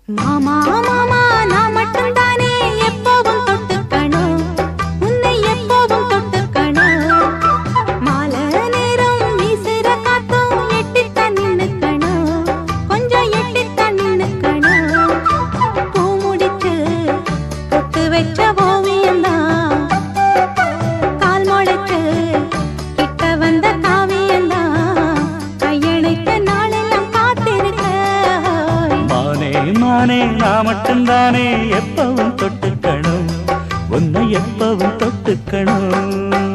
மாமா மாமா நான் மட்டும்தானே எப்பவும் தொட்டுக்கணும், உன்னை எப்பவும் தொட்டுக்கணும். மாலை நேரம் வீசுற காத்தும் எட்டித்தான் நின்னுக்கணும், கொஞ்சம் எட்டித்தான் நின்னுக்கணும். பூ முடிச்சு பொட்டு வச்ச ஓவியம்தான், கால் முளைச்சு கிட்ட வந்த காவியம்தான், கையணைத்த நாளெல்லாம் காத்திருக்க. மானே மானே நான் மட்டும்தானே எப்பவும் தொட்டுக்கணும், உன்னை எப்பவும் தொட்டுக்கணும்.